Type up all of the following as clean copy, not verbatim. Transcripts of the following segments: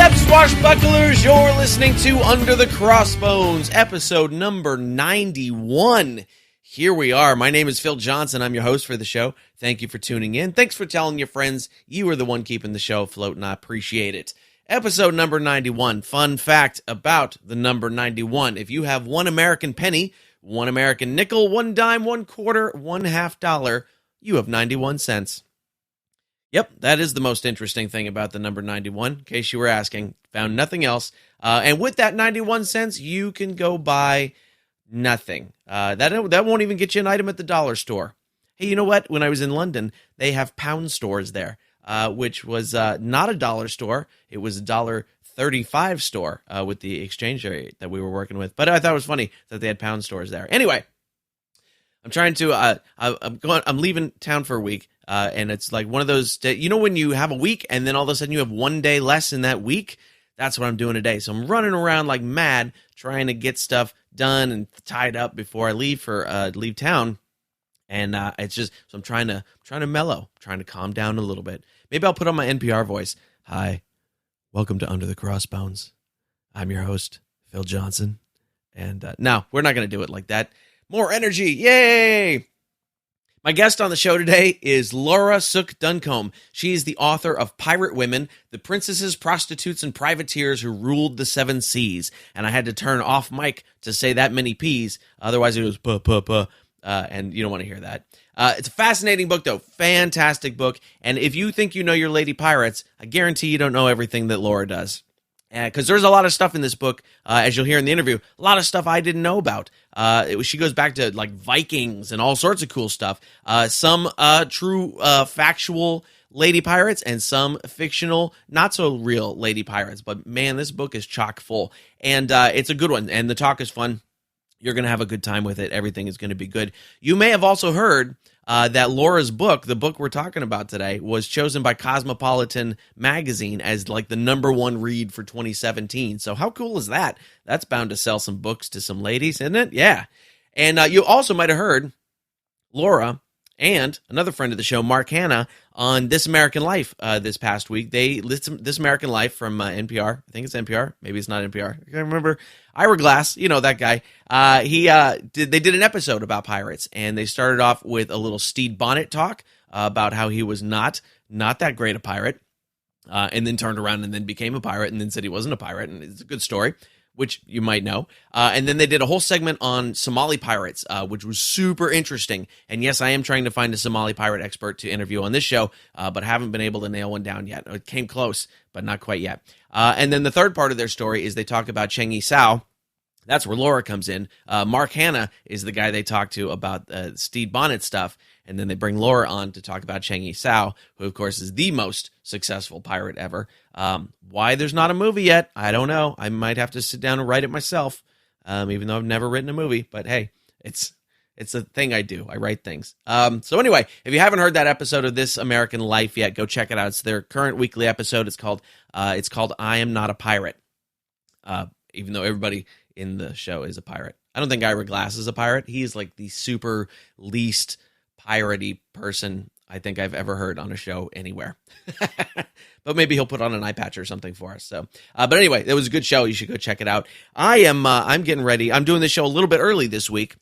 up, swashbucklers? You're listening to Under the Crossbones, episode number 91. Here we are. My name is Phil Johnson. I'm your host for the show. Thank you for tuning in. Thanks for telling your friends. You are the one keeping the show afloat, and I appreciate it. Episode number 91. Fun fact about the number 91. If you have one American penny, one American nickel, one dime, one quarter, one $1/2, you have 91 cents. Yep, that is the most interesting thing about the number 91, in case you were asking. Found nothing else. And with that 91 cents, you can go buy nothing. That won't even get you an item at the dollar store. Hey, you know what? When I was in London, they have pound stores there, which was not a dollar store. It was a $1.35 store with the exchange rate that we were working with. But I thought it was funny that they had pound stores there. Anyway, I'm trying to. I'm leaving town for a week. And it's like one of those, you know, when you have a week and then all of a sudden you have one day less in that week? That's what I'm doing today. So I'm running around like mad trying to get stuff done and tied up before I leave town. And it's just, so I'm trying to mellow, trying to calm down a little bit. Maybe I'll put on my NPR voice. Hi, welcome to Under the Crossbones. I'm your host, Phil Johnson. And no, we're not going to do it like that. More energy. Yay! My guest on the show today is Laura Sook Duncombe. She is the author of Pirate Women, The Princesses, Prostitutes, and Privateers Who Ruled the Seven Seas. And I had to turn off mic to say that many P's. Otherwise, it was puh, puh, puh. And you don't want to hear that. It's a fascinating book, though. Fantastic book. And if you think you know your lady pirates, I guarantee you don't know everything that Laura does. Because there's a lot of stuff in this book, as you'll hear in the interview, a lot of stuff I didn't know about. She goes back to like Vikings and all sorts of cool stuff. Some true factual lady pirates and some fictional, not so real lady pirates. But man, this book is chock full. And it's a good one. And the talk is fun. You're going to have a good time with it. Everything is going to be good. You may have also heard that Laura's book, the book we're talking about today, was chosen by Cosmopolitan magazine as like the #1 read for 2017. So how cool is that? That's bound to sell some books to some ladies, isn't it? Yeah. And you also might have heard Laura and another friend of the show, Mark Hanna, on This American Life this past week. They listened This American Life from NPR. I think it's NPR. Maybe it's not NPR. I can't remember. Ira Glass, you know that guy. They did an episode about pirates, and they started off with a little Stede Bonnet talk about how he was not that great a pirate, and then turned around and then became a pirate, and then said he wasn't a pirate, and it's a good story, which you might know. And then they did a whole segment on Somali pirates, which was super interesting. And yes, I am trying to find a Somali pirate expert to interview on this show, but haven't been able to nail one down yet. It came close, but not quite yet. And then the third part of their story is they talk about Cheng I Sao. That's where Laura comes in. Mark Hanna is the guy they talk to about Stede Bonnet stuff. And then they bring Laura on to talk about Cheng I Sao, who, of course, is the most successful pirate ever. Why there's not a movie yet, I don't know. I might have to sit down and write it myself, even though I've never written a movie. But hey, it's a thing I do. I write things. So anyway, if you haven't heard that episode of This American Life yet, go check it out. It's their current weekly episode. It's called I Am Not a Pirate, even though everybody in the show is a pirate. I don't think Ira Glass is a pirate. He's like the super least piratey person I think I've ever heard on a show anywhere. But maybe he'll put on an eye patch or something for us. So, but anyway, it was a good show. You should go check it out. I'm getting ready. I'm doing this show a little bit early this week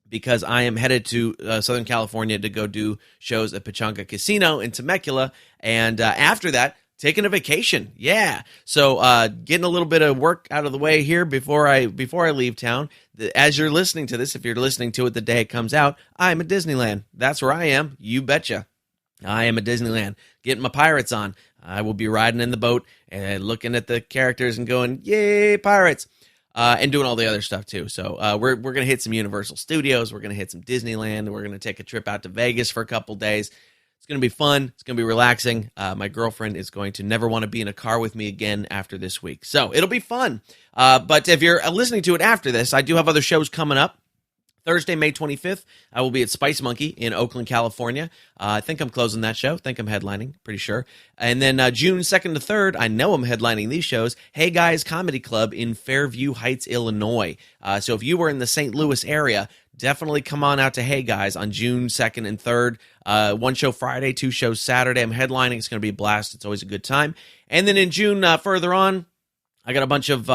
because I am headed to Southern California to go do shows at Pechanga Casino in Temecula. And after that, taking a vacation. Yeah. So getting a little bit of work out of the way here before I leave town. As you're listening to this, if you're listening to it the day it comes out, I'm at Disneyland. That's where I am. You betcha. I am at Disneyland. Getting my pirates on. I will be riding in the boat and looking at the characters and going, yay, pirates. And doing all the other stuff too. So we're going to hit some Universal Studios. We're going to hit some Disneyland. We're going to take a trip out to Vegas for a couple days. It's going to be fun. It's going to be relaxing. My girlfriend is going to never want to be in a car with me again after this week. So it'll be fun. But if you're listening to it after this, I do have other shows coming up. Thursday, May 25th, I will be at Spice Monkey in Oakland, California. I think I'm closing that show. I think I'm headlining, pretty sure. And then June 2nd to 3rd, I know I'm headlining these shows, Hey Guys Comedy Club in Fairview Heights, Illinois. So if you were in the St. Louis area, definitely come on out to Hey Guys on June 2nd and 3rd. One show Friday, 2 shows Saturday. I'm headlining. It's going to be a blast. It's always a good time. And then in June, further on, I got a bunch of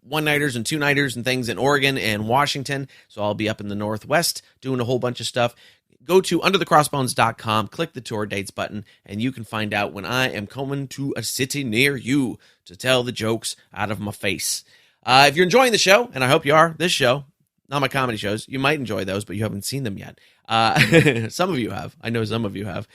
one-nighters and two-nighters and things in Oregon and Washington, so I'll be up in the Northwest doing a whole bunch of stuff. Go to underthecrossbones.com, click the tour dates button, and you can find out when I am coming to a city near you to tell the jokes out of my face. If you're enjoying the show, and I hope you are, this show, not my comedy shows, you might enjoy those, but you haven't seen them yet. Some of you have. I know some of you have.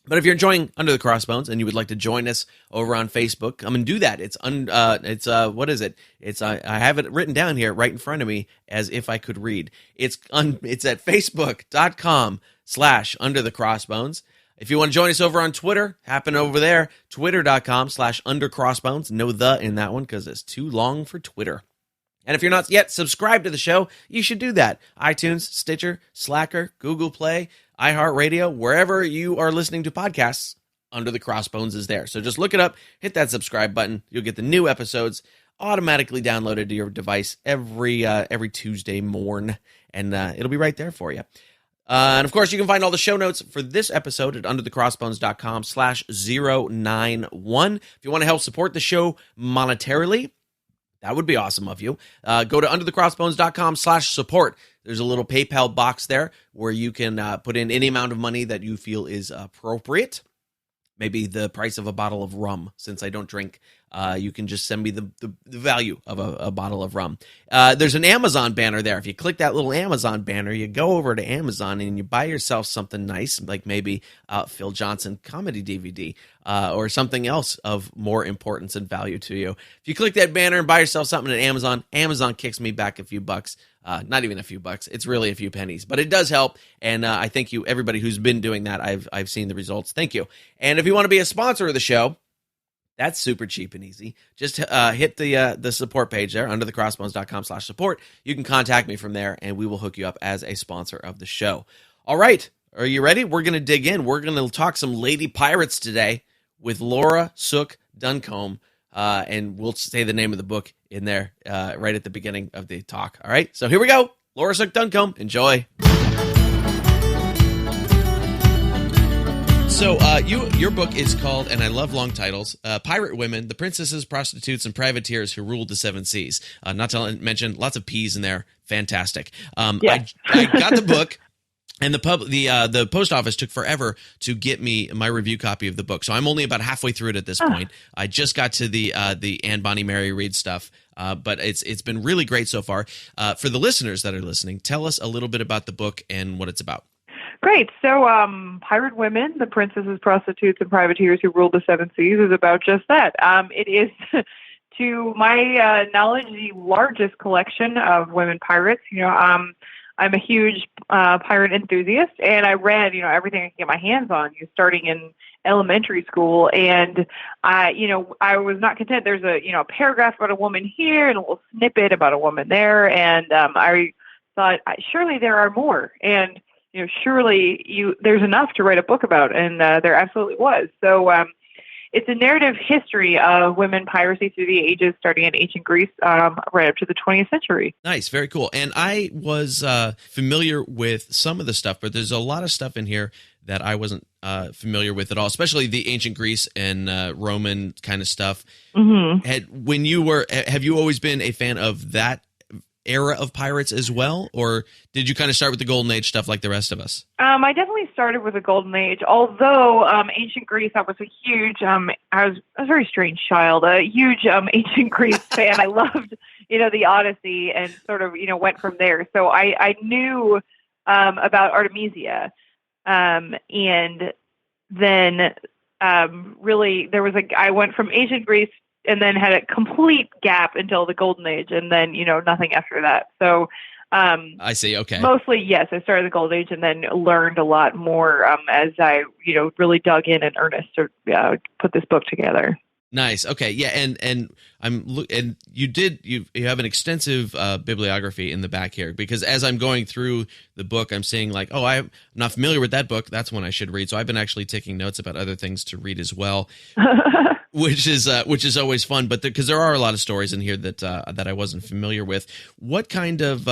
But if you're enjoying Under the Crossbones and you would like to join us over on Facebook, come and do that. It's what is it? I have it written down here right in front of me as if I could read. It's at facebook.com/Under the Crossbones. If you want to join us over on Twitter, happen over there, twitter.com/Under Crossbones. No the in that one because it's too long for Twitter. And if you're not yet subscribed to the show, you should do that. iTunes, Stitcher, Slacker, Google Play, iHeartRadio, wherever you are listening to podcasts, Under the Crossbones is there. So just look it up, hit that subscribe button. You'll get the new episodes automatically downloaded to your device every Tuesday morn, and it'll be right there for you. And of course, you can find all the show notes for this episode at underthecrossbones.com/091. If you want to help support the show monetarily, that would be awesome of you. Go to underthecrossbones.com/support. There's a little PayPal box there where you can put in any amount of money that you feel is appropriate. Maybe the price of a bottle of rum, since I don't drink. You can just send me the value of a bottle of rum. There's an Amazon banner there. If you click that little Amazon banner, you go over to Amazon and you buy yourself something nice, like maybe Phil Johnson comedy DVD or something else of more importance and value to you. If you click that banner and buy yourself something at Amazon, Amazon kicks me back a few bucks. Not even a few bucks. It's really a few pennies, but it does help. And I thank you, everybody who's been doing that. I've seen the results. Thank you. And if you want to be a sponsor of the show, that's super cheap and easy. Just hit the support page there, underthecrossbones.com/support. You can contact me from there, and we will hook you up as a sponsor of the show. All right. Are you ready? We're going to dig in. We're going to talk some lady pirates today with Laura Sook Duncombe. And we'll say the name of the book in there right at the beginning of the talk. All right, so here we go. Laura Sook Duncombe. Enjoy. So your book is called, and I love long titles, Pirate Women, the Princesses, Prostitutes, and Privateers Who Ruled the Seven Seas. Not to mention lots of P's in there. Fantastic. I got the book. And the post office took forever to get me my review copy of the book, so I'm only about halfway through it at this point. I just got to the Anne Bonny Mary Read stuff, but it's been really great so far. For the listeners that are listening, tell us a little bit about the book and what it's about. Great. So, Pirate Women, the Princesses, Prostitutes, and Privateers Who Ruled the Seven Seas is about just that. It is, to my knowledge, the largest collection of women pirates. I'm a huge pirate enthusiast, and I read, everything I could get my hands on, starting in elementary school. And I was not content. There's a paragraph about a woman here and a little snippet about a woman there, and I thought surely there are more, and surely there's enough to write a book about, and there absolutely was. So it's a narrative history of women piracy through the ages, starting in ancient Greece, right up to the 20th century. Nice, very cool. And I was familiar with some of the stuff, but there's a lot of stuff in here that I wasn't familiar with at all, especially the ancient Greece and Roman kind of stuff. Mm-hmm. Have you always been a fan of that era of pirates as well, or did you kind of start with the Golden Age stuff like the rest of us? I definitely started with the Golden Age, although ancient Greece, I was a huge, I was a very strange child, a huge ancient Greece fan. I loved, the Odyssey, and sort of, went from there. So I knew about Artemisia, and then really I went from ancient Greece and then had a complete gap until the Golden Age, and then, nothing after that. So I see. Okay. Mostly, yes, I started the Golden Age and then learned a lot more as I, really dug in earnest to put this book together. Nice. Okay. Yeah. And and you have an extensive bibliography in the back here, because as I'm going through the book, I'm seeing like, oh, I'm not familiar with that book. That's one I should read. So I've been actually taking notes about other things to read as well, which is always fun. But because there are a lot of stories in here that I wasn't familiar with. What kind of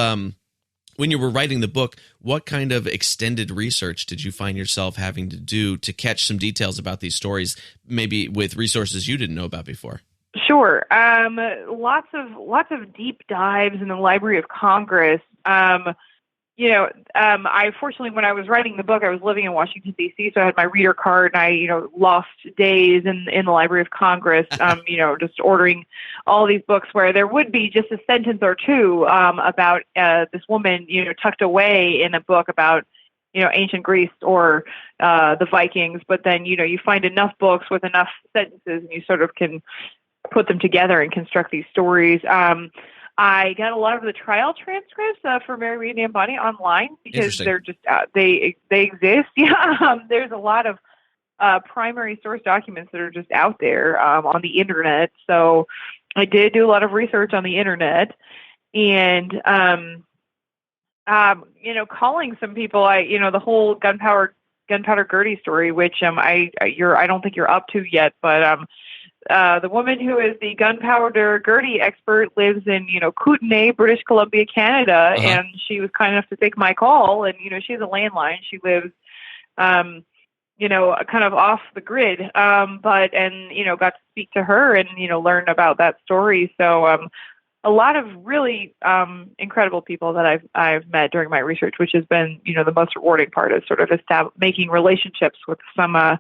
when you were writing the book, what kind of extended research did you find yourself having to do to catch some details about these stories, maybe with resources you didn't know about before? Sure. Lots of deep dives in the Library of Congress. I fortunately, when I was writing the book, I was living in Washington, D.C., so I had my reader card, and I, lost days in the Library of Congress, just ordering all these books where there would be just a sentence or two about this woman, tucked away in a book about, ancient Greece or the Vikings. But then, you find enough books with enough sentences, and you sort of can put them together and construct these stories. I got a lot of the trial transcripts for Mary Read and Bonny online, because they're just they exist. Yeah, there's a lot of primary source documents that are just out there on the internet. So I did do a lot of research on the internet, and calling some people. The whole gunpowder Gertie story, which I don't think you're up to yet, but the woman who is the gunpowder Gertie expert lives in, Kootenay, British Columbia, Canada, and she was kind enough to take my call. And, she has a landline. She lives, kind of off the grid, got to speak to her and, learn about that story. So a lot of really incredible people that I've met during my research, which has been, the most rewarding part, is sort of making relationships with some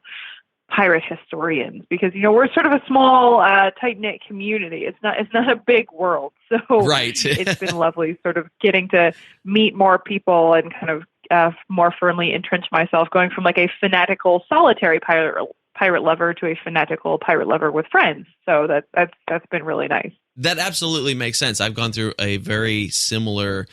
pirate historians, because we're sort of a small tight-knit community. It's not a big world, so right. It's been lovely sort of getting to meet more people and kind of more firmly entrench myself, going from like a fanatical solitary pirate lover to a fanatical pirate lover with friends. So that's been really nice. That absolutely makes sense. I've gone through a very similar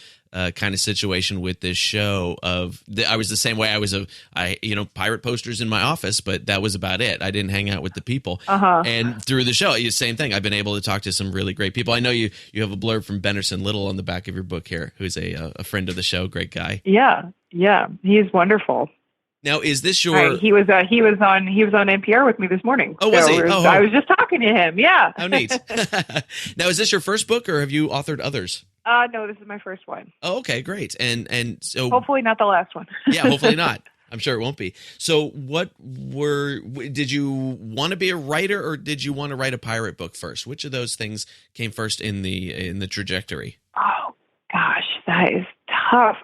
kind of situation with this show. I was the same way. I pirate posters in my office, but that was about it. I didn't hang out with the people. And through the show, same thing. I've been able to talk to some really great people. I know you have a blurb from Benderson Little on the back of your book here, who's a friend of the show. Great guy. Yeah, he's wonderful. Now, is this your? He was on NPR with me this morning. Oh, was he? I was just talking to him. Yeah. How neat. Now, is this your first book, or have you authored others? No, this is my first one. Oh, okay, great. And so hopefully not the last one. Yeah, hopefully not. I'm sure it won't be. So did you want to be a writer, or did you want to write a pirate book first? Which of those things came first in the trajectory? Oh gosh, that is tough.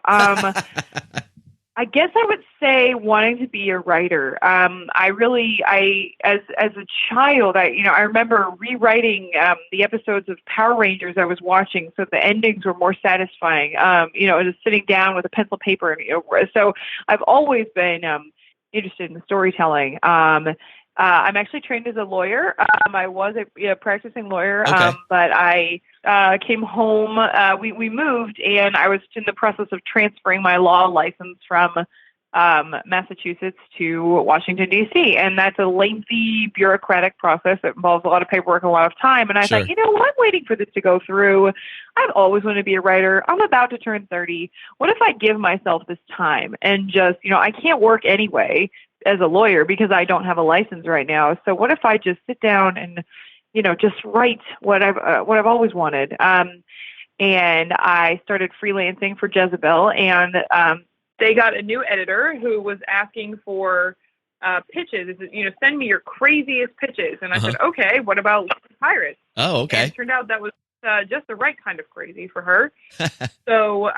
I guess I would say wanting to be a writer. As a child, I remember rewriting the episodes of Power Rangers I was watching, so the endings were more satisfying. Just sitting down with a pencil paper, so I've always been interested in storytelling. I'm actually trained as a lawyer. I was a practicing lawyer, okay. But I came home. We moved, and I was in the process of transferring my law license from Massachusetts to Washington, D.C., and that's a lengthy bureaucratic process that involves a lot of paperwork and a lot of time. And I Sure. thought, I'm waiting for this to go through. I've always wanted to be a writer. I'm about to turn 30. What if I give myself this time and just, I can't work anyway as a lawyer because I don't have a license right now. So what if I just sit down and, just write what I've always wanted. And I started freelancing for Jezebel, and they got a new editor who was asking for pitches. Send me your craziest pitches. And I said, okay, what about Pirates? Oh, okay. And it turned out that was just the right kind of crazy for her. So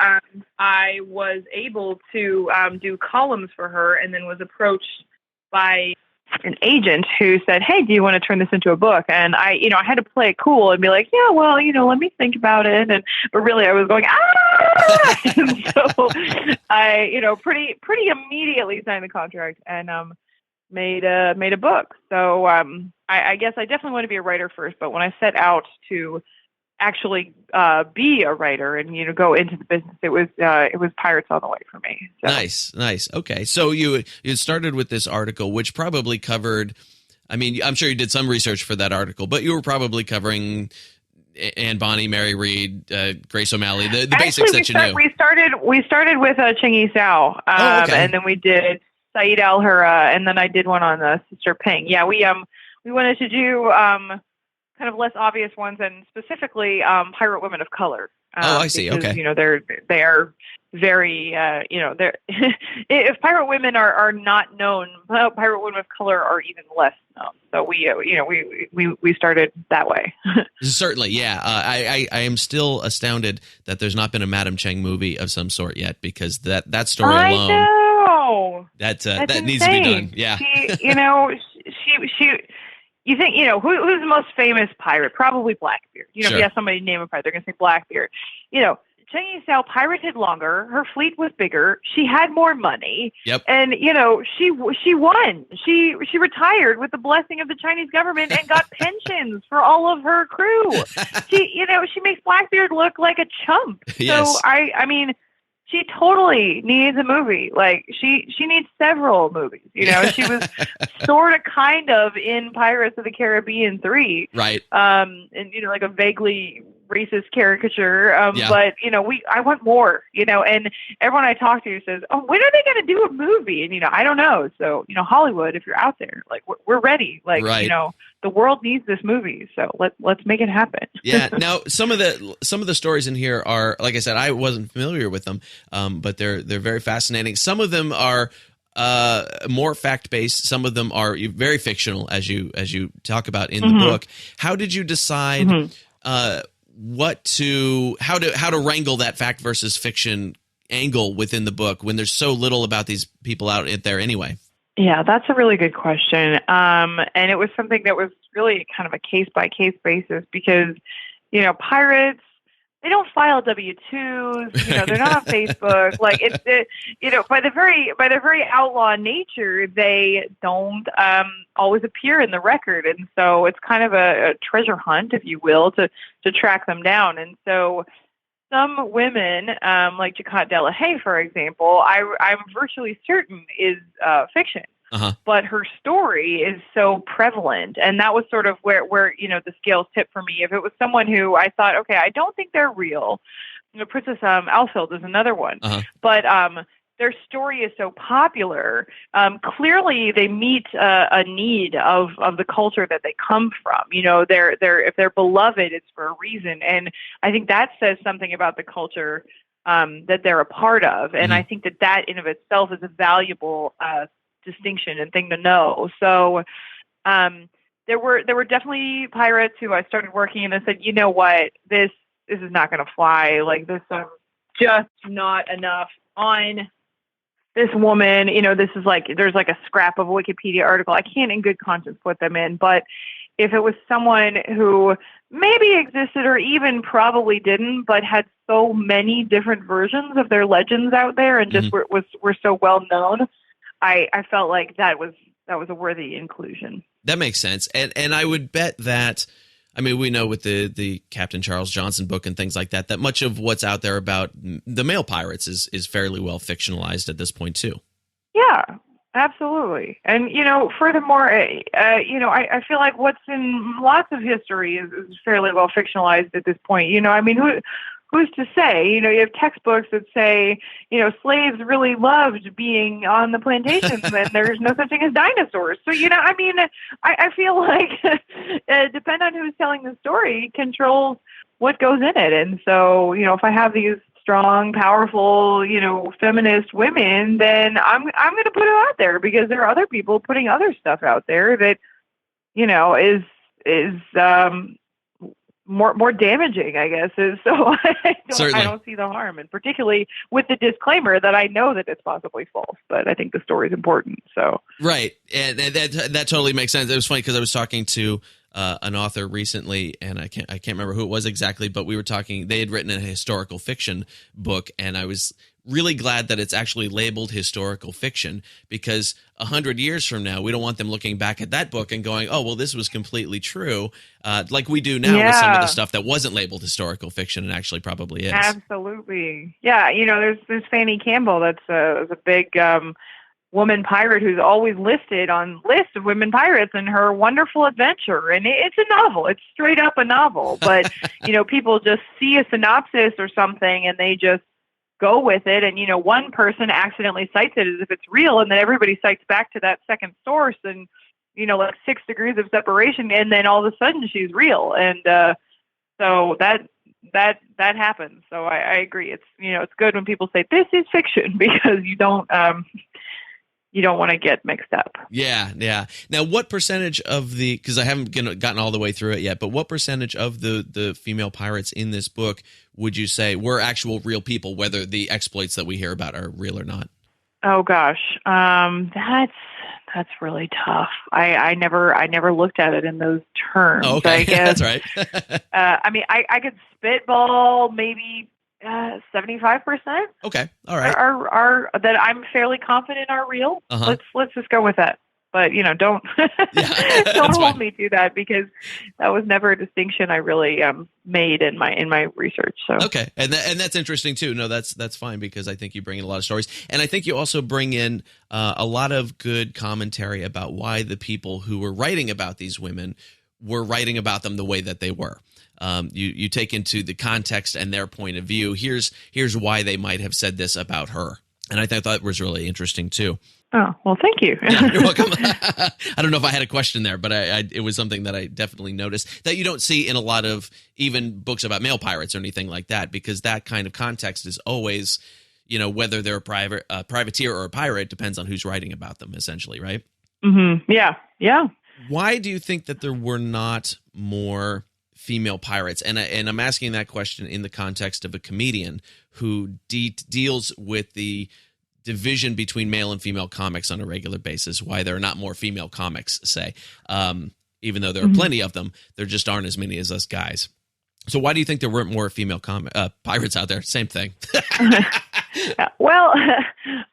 I was able to do columns for her, and then was approached by an agent who said, hey, do you want to turn this into a book? And I had to play it cool and be like, yeah, well, let me think about it. But really I was going, and so I, pretty immediately signed the contract and made a book. So I guess I definitely want to be a writer first, but when I set out to actually be a writer and go into the business, it was Pirates all the way for me. So. Nice. Okay, so you started with this article, which probably covered I mean, I'm sure you did some research for that article, but you were probably covering Anne Bonny, Mary Read, Grace O'Malley, the basics that you knew. We started with Cheng I Sao, okay. and then we did Saeed Al Hura, and then I did one on Sister Ping. Yeah, we wanted to do kind of less obvious ones, and specifically pirate women of color. I see. Because, okay. They are very they're if pirate women are not known, pirate women of color are even less known. So we started that way. Certainly, yeah. I am still astounded that there's not been a Madam Cheng movie of some sort yet, because that story alone. I know. That needs to be done. Yeah. She you think, who's the most famous pirate? Probably Blackbeard. Sure. If you ask somebody to name a pirate, they're going to say Blackbeard. Cheng I Sao pirated longer. Her fleet was bigger. She had more money. Yep. And, she won. She retired with the blessing of the Chinese government and got pensions for all of her crew. She makes Blackbeard look like a chump. Yes. So, I mean, she totally needs a movie. Like, she needs several movies. She was sort of kind of in Pirates of the Caribbean 3. Right. And, like a vaguely racist caricature. Yeah. But, I want more, and everyone I talk to says, oh, when are they going to do a movie? And, I don't know. So, Hollywood, if you're out there, like, we're ready. Like, right. The world needs this movie, so let's make it happen. Yeah. Now, some of the stories in here are, like I said, I wasn't familiar with them, but they're very fascinating. Some of them are more fact based. Some of them are very fictional, as you talk about in the book. How did you decide how to wrangle that fact versus fiction angle within the book when there's so little about these people out there anyway? Yeah, that's a really good question. And it was something that was really kind of a case-by-case basis because, pirates, they don't file W-2s, they're not on Facebook. Like, by their very outlaw nature, they don't always appear in the record. And so it's kind of a treasure hunt, if you will, to track them down. And so some women, like Jacquot de la Haye, for example, I'm virtually certain is fiction. But her story is so prevalent, and that was sort of where the scales tipped for me. If it was someone who I thought, okay, I don't think they're real. Princess Alfhild is another one, but their story is so popular. Clearly, they meet a need of the culture that they come from. If they're beloved, it's for a reason, and I think that says something about the culture that they're a part of. And I think that in of itself is a valuable distinction and thing to know. So there were definitely pirates who I started working and I said, you know what, this is not going to fly. Like, this just not enough on this woman. This is like, there's like a scrap of a Wikipedia article. I can't in good conscience put them in, but if it was someone who maybe existed or even probably didn't, but had so many different versions of their legends out there and just were so well known, I felt like that was a worthy inclusion. That makes sense. And I would bet that, I mean, we know with the Captain Charles Johnson book and things like that much of what's out there about the male pirates is fairly well fictionalized at this point too. Yeah, absolutely. And, furthermore, I feel like what's in lots of history is fairly well fictionalized at this point. I mean, who's to say? You have textbooks that say, slaves really loved being on the plantations and there's no such thing as dinosaurs. So, I feel like depend on who's telling the story controls what goes in it. And so, if I have these strong, powerful, feminist women, then I'm going to put it out there because there are other people putting other stuff out there that, is more damaging, I guess. Is so I don't see the harm, and particularly with the disclaimer that I know that it's possibly false, but I think the story is important. So right, and that totally makes sense. It was funny because I was talking to an author recently, and I can't remember who it was exactly, but we were talking. They had written a historical fiction book, and I was really glad that it's actually labeled historical fiction because 100 years from now, we don't want them looking back at that book and going, oh, well, this was completely true, like we do now with some of the stuff that wasn't labeled historical fiction and actually probably is. Absolutely. Yeah, there's Fanny Campbell. That's a big woman pirate who's always listed on lists of women pirates and her wonderful adventure. And it's a novel. It's straight up a novel. But, people just see a synopsis or something and they just go with it. And, one person accidentally cites it as if it's real. And then everybody cites back to that second source and, like 6 degrees of separation. And then all of a sudden she's real. And so that happens. So I agree. It's, it's good when people say this is fiction because you don't want to get mixed up. Yeah. Now, what percentage of because I haven't gotten all the way through it yet, but what percentage of the female pirates in this book would you say were actual real people, whether the exploits that we hear about are real or not? Oh gosh. That's really tough. I never looked at it in those terms. Oh, okay. I guess. That's right. I could spitball maybe 75%. Okay. All right. Are that I'm fairly confident are real. Uh-huh. Let's just go with that. But don't don't hold me to that because that was never a distinction I really made in my research. So okay, and that's interesting too. No, that's fine because I think you bring in a lot of stories, and I think you also bring in a lot of good commentary about why the people who were writing about these women were writing about them the way that they were. You take into the context and their point of view. Here's why they might have said this about her, and I thought that was really interesting too. Oh, well, thank you. Yeah, you're welcome. I don't know if I had a question there, but it was something that I definitely noticed that you don't see in a lot of even books about male pirates or anything like that, because that kind of context is always, whether they're a privateer or a pirate depends on who's writing about them, essentially, right? Mm-hmm. Yeah. Why do you think that there were not more female pirates? And I'm asking that question in the context of a comedian who deals with the division between male and female comics on a regular basis, why there are not more female comics, say. Even though there are plenty of them, there just aren't as many as us guys. So why do you think there weren't more female pirates out there? Same thing. Well,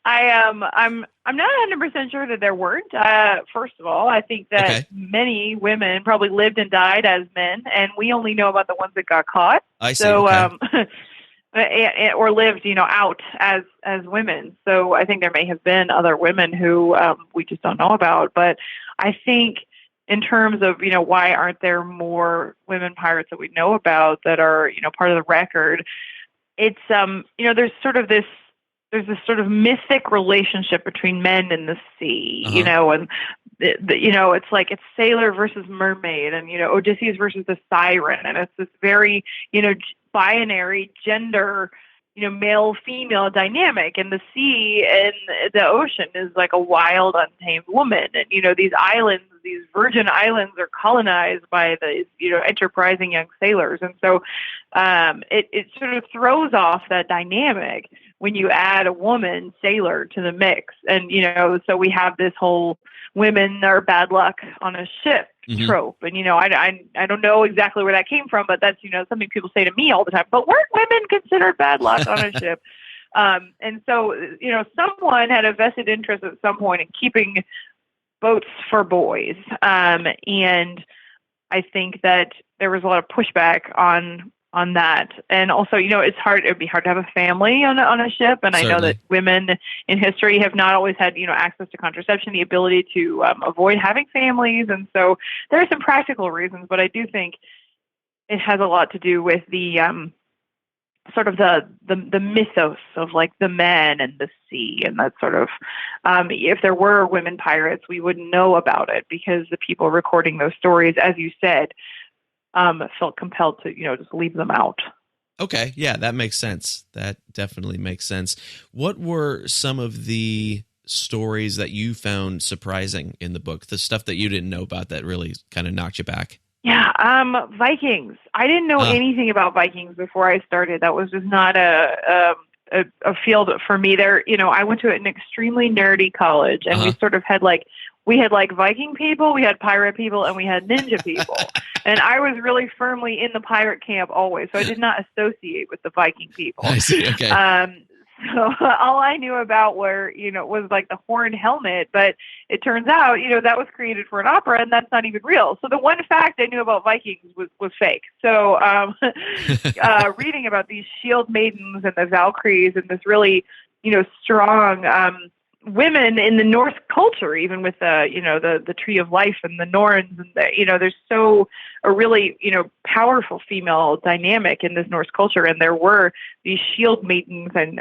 I'm not 100% sure that there weren't. First of all, I think that many women probably lived and died as men, and we only know about the ones that got caught. I see. So, okay. Or lived, out as women. So I think there may have been other women who we just don't know about. But I think in terms of, why aren't there more women pirates that we know about that are, part of the record? It's, there's this sort of mythic relationship between men and the sea, and it's like it's sailor versus mermaid and, Odysseus versus the siren. And it's this very, binary gender, male female dynamic, and the sea and the ocean is like a wild, untamed woman. And, these islands, these virgin islands are colonized by the, enterprising young sailors. And so it sort of throws off that dynamic when you add a woman sailor to the mix. And, so we have this whole women are bad luck on a ship trope. And, I don't know exactly where that came from, but that's, something people say to me all the time. But weren't women considered bad luck on a ship? And so, someone had a vested interest at some point in keeping boats for boys. And I think that there was a lot of pushback on that. And also, it'd be hard to have a family on a ship. And Certainly. I know that women in history have not always had, access to contraception, the ability to avoid having families. And so there are some practical reasons, but I do think it has a lot to do with the sort of the mythos of like the men and the sea, and that sort of if there were women pirates, we wouldn't know about it because the people recording those stories, as you said, felt compelled to just leave them out. Okay, yeah, that makes sense. That definitely makes sense. What were some of the stories that you found surprising in the book? The stuff that you didn't know about that really kind of knocked you back? Yeah, Vikings. I didn't know anything about Vikings before I started. That was just not a field for me. There, I went to an extremely nerdy college, and we sort of had we had Viking people, we had pirate people, and we had ninja people. And I was really firmly in the pirate camp always, so I did not associate with the Viking people. I see. Okay. So all I knew about was like the horned helmet, but it turns out, that was created for an opera, and that's not even real. So the one fact I knew about Vikings was fake. So reading about these shield maidens and the Valkyries and this really, strong women in the Norse culture, even with the Tree of Life and the Norns, and there's a really powerful female dynamic in this Norse culture, and there were these shield maidens and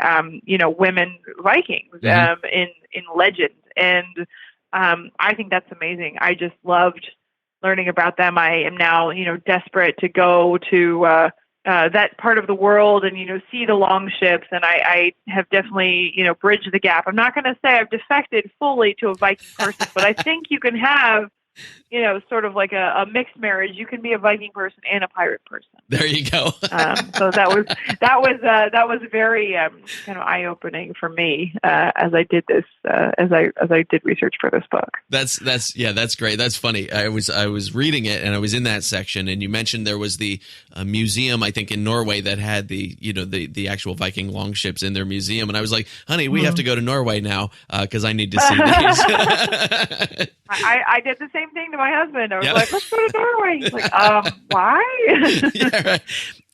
women Vikings in legend, and I think that's amazing. I just loved learning about them. I am now desperate to go to that part of the world and see the long ships, and I have definitely bridged the gap. I'm not going to say I've defected fully to a Viking person, but I think you can have sort of like a mixed marriage. You can be a Viking person and a pirate person. There you go. So that was very kind of eye opening for me as I did this as I did research for this book. That's great. That's funny. I was reading it and I was in that section, and you mentioned there was the museum, I think in Norway, that had the actual Viking longships in their museum, and I was like, honey, we have to go to Norway now because I need to see these. I did the same thing to my husband. I was like, let's go to Norway. He's like, why? Yeah, right.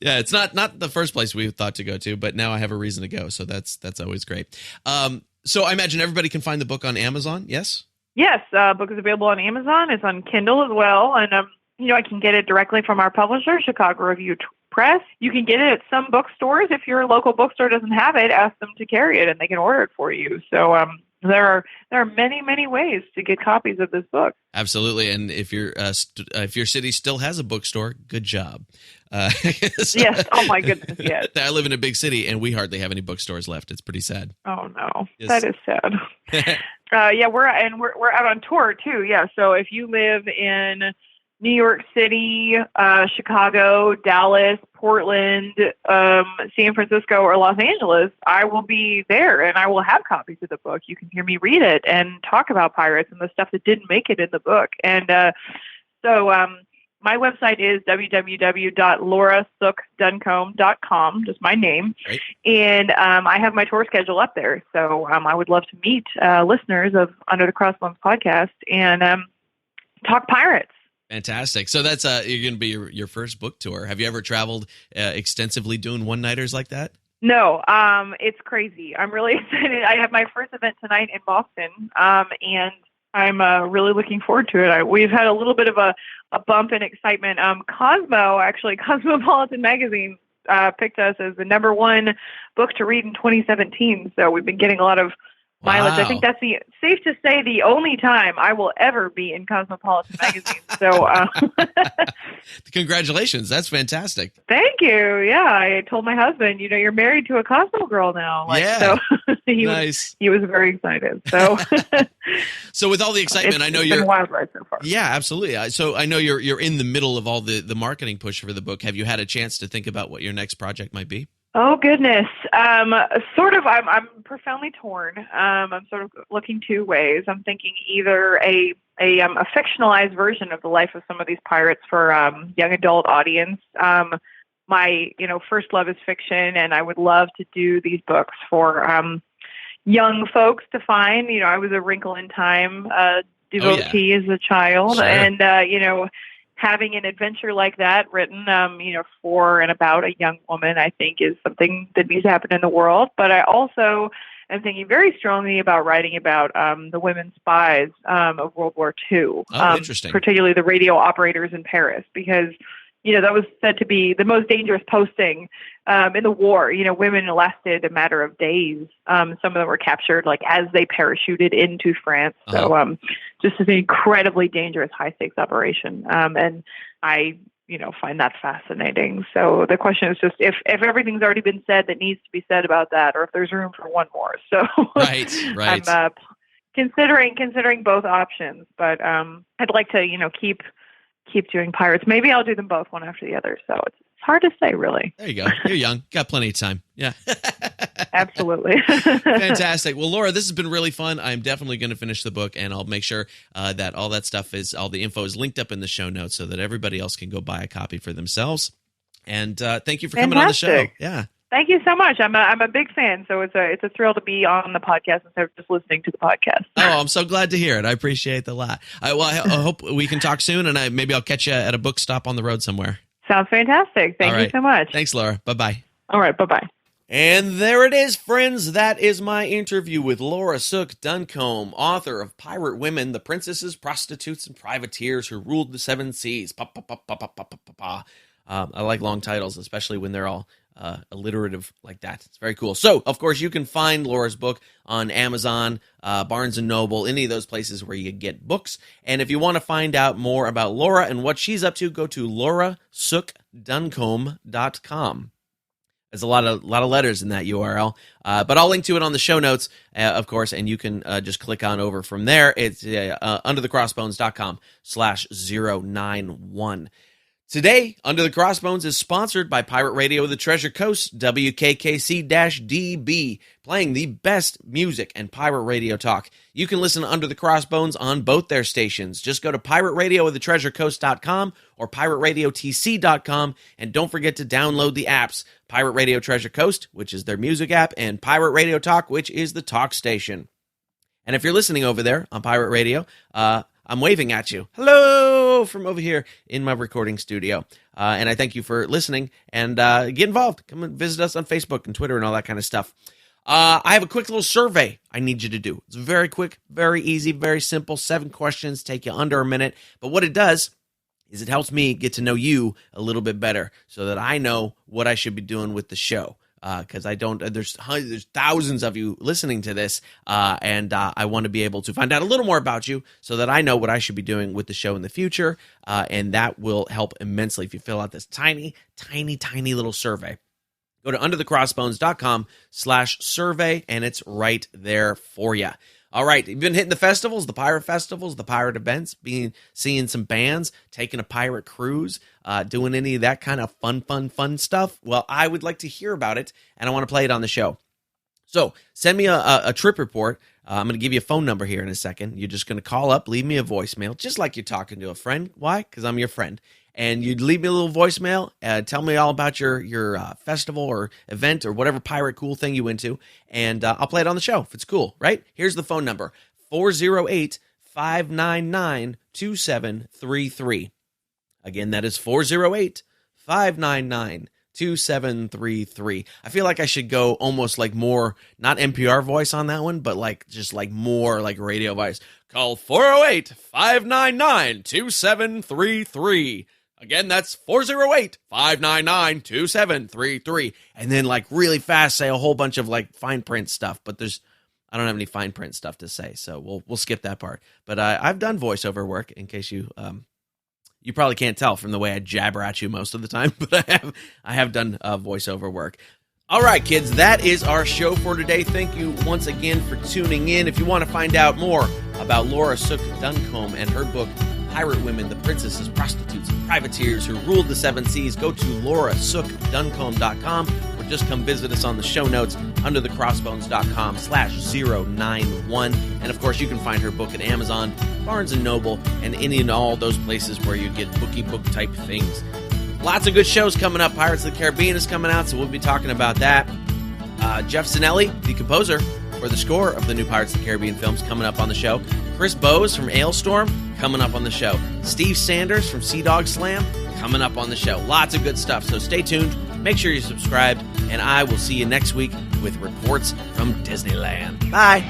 Yeah, it's not the first place we thought to go to, but now I have a reason to go, so that's always great. So I imagine everybody can find the book on Amazon, yes? Yes, book is available on Amazon. It's on Kindle as well, and I can get it directly from our publisher, Chicago Review Press. You can get it at some bookstores. If your local bookstore doesn't have it, ask them to carry it, and they can order it for you. So there are many ways to get copies of this book. Absolutely, and if your city still has a bookstore, good job. Yes. Oh my goodness. Yes. I live in a big city, and we hardly have any bookstores left. It's pretty sad. Oh no, yes. That is sad. We're out on tour too. Yeah. So if you live in New York City, Chicago, Dallas, Portland, San Francisco, or Los Angeles, I will be there, and I will have copies of the book. You can hear me read it and talk about pirates and the stuff that didn't make it in the book. And so my website is www.laurasookduncombe.com, just my name. Right. And I have my tour schedule up there. So I would love to meet listeners of Under the Crossbones podcast and talk pirates. Fantastic. So that's you're going to be your first book tour. Have you ever traveled extensively doing one-nighters like that? No, it's crazy. I'm really excited. I have my first event tonight in Boston, and I'm really looking forward to it. We've had a little bit of a bump in excitement. Cosmopolitan Magazine picked us as the #1 book to read in 2017. So we've been getting a lot of mileage. Wow. I think that's safe to say the only time I will ever be in Cosmopolitan Magazine. So, congratulations! That's fantastic. Thank you. Yeah, I told my husband, you're married to a Cosmo girl now. So he was very excited. So, so with all the excitement, I know you're been a wild ride so far. Yeah, absolutely. So I know you're in the middle of all the marketing push for the book. Have you had a chance to think about what your next project might be? Oh goodness. Sort of. I'm profoundly torn. I'm sort of looking two ways. I'm thinking either a fictionalized version of the life of some of these pirates for young adult audience. My first love is fiction, and I would love to do these books for young folks to find. I was a Wrinkle in Time devotee as a child, sure. And having an adventure like that written, for and about a young woman, I think is something that needs to happen in the world. But I also am thinking very strongly about writing about the women spies of World War II. Interesting. Particularly the radio operators in Paris, because, that was said to be the most dangerous posting in the war. Women lasted a matter of days. Some of them were captured as they parachuted into France. So just an incredibly dangerous, high-stakes operation. And I, find that fascinating. So the question is just if everything's already been said that needs to be said about that, or if there's room for one more. So right. I'm considering both options, but I'd like to, keep doing pirates. Maybe I'll do them both one after the other. So it's hard to say, really. There you go. You're young. Got plenty of time. Yeah. Absolutely. Fantastic. Well, Laura, this has been really fun. I'm definitely going to finish the book, and I'll make sure that all the info is linked up in the show notes so that everybody else can go buy a copy for themselves. And thank you for coming on the show. Yeah. Thank you so much. I'm a big fan, so it's a thrill to be on the podcast instead of just listening to the podcast. Oh, I'm so glad to hear it. I appreciate it a lot. I hope we can talk soon, and maybe I'll catch you at a book stop on the road somewhere. Sounds fantastic. Thank you so much. Thanks, Laura. Bye-bye. All right. Bye-bye. And there it is, friends. That is my interview with Laura Sook Duncombe, author of Pirate Women, The Princesses, Prostitutes, and Privateers Who Ruled the Seven Seas. I like long titles, especially when they're all alliterative like that. It's very cool. So, of course, you can find Laura's book on Amazon, Barnes & Noble, any of those places where you get books. And if you want to find out more about Laura and what she's up to, go to laurasookduncombe.com. There's a lot of letters in that URL, but I'll link to it on the show notes, of course, and you can just click on over from there. It's underthecrossbones.com/091. Today, Under the Crossbones is sponsored by Pirate Radio of the Treasure Coast, WKKC-DB, playing the best music and pirate radio talk. You can listen to Under the Crossbones on both their stations. Just go to pirateradiooftheTreasureCoast.com or pirateradiotc.com, and don't forget to download the apps, Pirate Radio Treasure Coast, which is their music app, and Pirate Radio Talk, which is the talk station. And if you're listening over there on Pirate Radio, I'm waving at you. Hello from over here in my recording studio. And I thank you for listening. And get involved. Come and visit us on Facebook and Twitter and all that kind of stuff. I have a quick little survey I need you to do. It's very quick, very easy, very simple. 7 questions, take you under a minute. But what it does is it helps me get to know you a little bit better so that I know what I should be doing with the show. Because there's thousands of you listening to this, and I want to be able to find out a little more about you so that I know what I should be doing with the show in the future, and that will help immensely if you fill out this tiny, tiny, tiny little survey. Go to underthecrossbones.com/survey, and it's right there for you. All right, you've been hitting the festivals, the pirate events, seeing some bands, taking a pirate cruise, doing any of that kind of fun stuff. Well, I would like to hear about it, and I want to play it on the show. So send me a trip report. I'm going to give you a phone number here in a second. You're just going to call up, leave me a voicemail, just like you're talking to a friend. Why? Because I'm your friend. And you'd leave me a little voicemail, tell me all about your festival or event or whatever pirate cool thing you went to, and I'll play it on the show if it's cool, right? Here's the phone number, 408-599-2733. Again, that is 408-599-2733. I feel like I should go almost like more, not NPR voice on that one, but like just like more like radio voice. Call 408-599-2733. Again, that's 408-599-2733. And then like really fast say a whole bunch of like fine print stuff, but I don't have any fine print stuff to say, so we'll skip that part. But I've done voiceover work in case you probably can't tell from the way I jabber at you most of the time, but I have done voiceover work. All right, kids, that is our show for today. Thank you once again for tuning in. If you want to find out more about Laura Sook Duncombe and her book, Pirate Women, The Princesses, Prostitutes, and Privateers Who Ruled the Seven Seas, go to laurasookduncombe.com or just come visit us on the show notes, underthecrossbones.com/091. And, of course, you can find her book at Amazon, Barnes & Noble, and any and all those places where you get bookie book type things. Lots of good shows coming up. Pirates of the Caribbean is coming out, so we'll be talking about that. Jeff Sinelli, the composer for the score of the new Pirates of the Caribbean films, coming up on the show. Chris Bowes from Ailstorm, coming up on the show. Steve Sanders from Sea Dog Slam, coming up on the show. Lots of good stuff, so stay tuned. Make sure you're subscribed, and I will see you next week with reports from Disneyland. Bye.